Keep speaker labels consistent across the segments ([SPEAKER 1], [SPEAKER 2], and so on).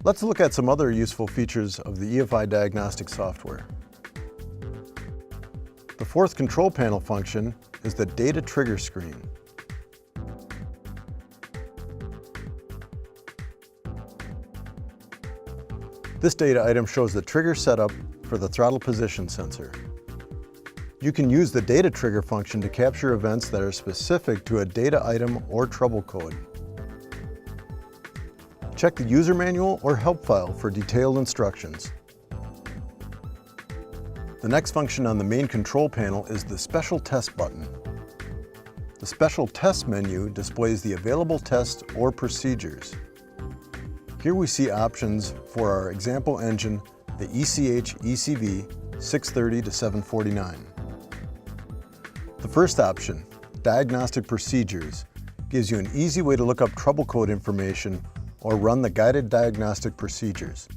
[SPEAKER 1] Let's look at some other useful features of the EFI Diagnostic software. The fourth control panel function is the data trigger screen. This data item shows the trigger setup for the throttle position sensor. You can use the data trigger function to capture events that are specific to a data item or trouble code. Check the user manual or help file for detailed instructions. The next function on the main control panel is the Special Test button. The Special Test menu displays the available tests or procedures. Here we see options for our example engine, the ECH ECV 630 to 749. The first option, Diagnostic Procedures, gives you an easy way to look up trouble code information or run the guided diagnostic procedures.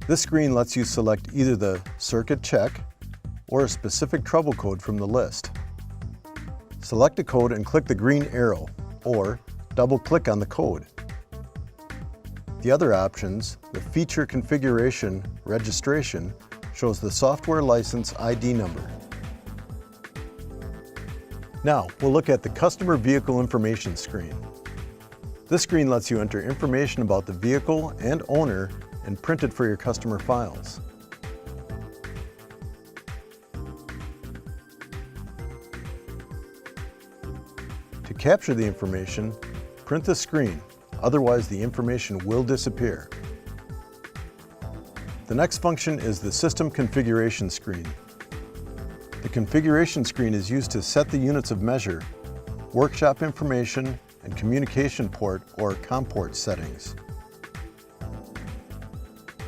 [SPEAKER 1] This screen lets you select either the circuit check or a specific trouble code from the list. Select a code and click the green arrow, or double-click on the code. The other options, the Feature Configuration Registration, shows the software license ID number. Now, we'll look at the Customer Vehicle Information screen. This screen lets you enter information about the vehicle and owner and print it for your customer files. To capture the information, print the screen, otherwise the information will disappear. The next function is the System Configuration screen. The configuration screen is used to set the units of measure, workshop information, and communication port or COM port settings.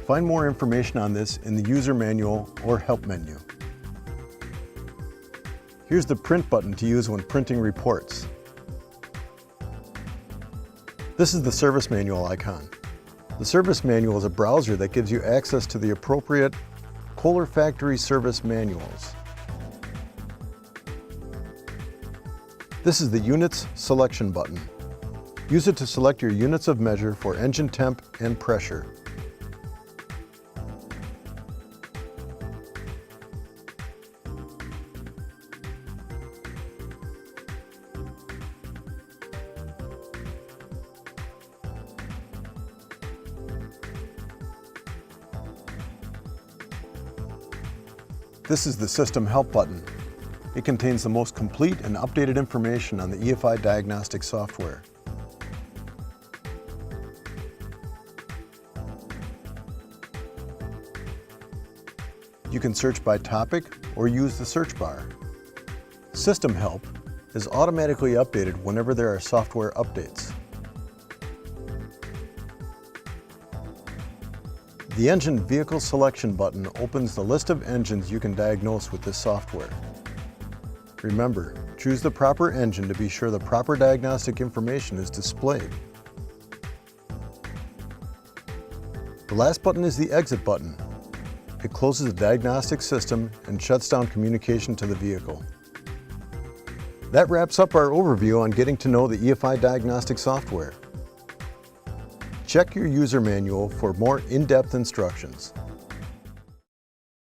[SPEAKER 1] Find more information on this in the user manual or help menu. Here's the print button to use when printing reports. This is the service manual icon. The service manual is a browser that gives you access to the appropriate Kohler factory service manuals. This is the Units Selection button. Use it to select your units of measure for engine temp and pressure. This is the System Help button. It contains the most complete and updated information on the EFI Diagnostic software. You can search by topic or use the search bar. System Help is automatically updated whenever there are software updates. The Engine Vehicle Selection button opens the list of engines you can diagnose with this software. Remember, choose the proper engine to be sure the proper diagnostic information is displayed. The last button is the Exit button. It closes the diagnostic system and shuts down communication to the vehicle. That wraps up our overview on getting to know the EFI Diagnostic software. Check your user manual for more in-depth instructions.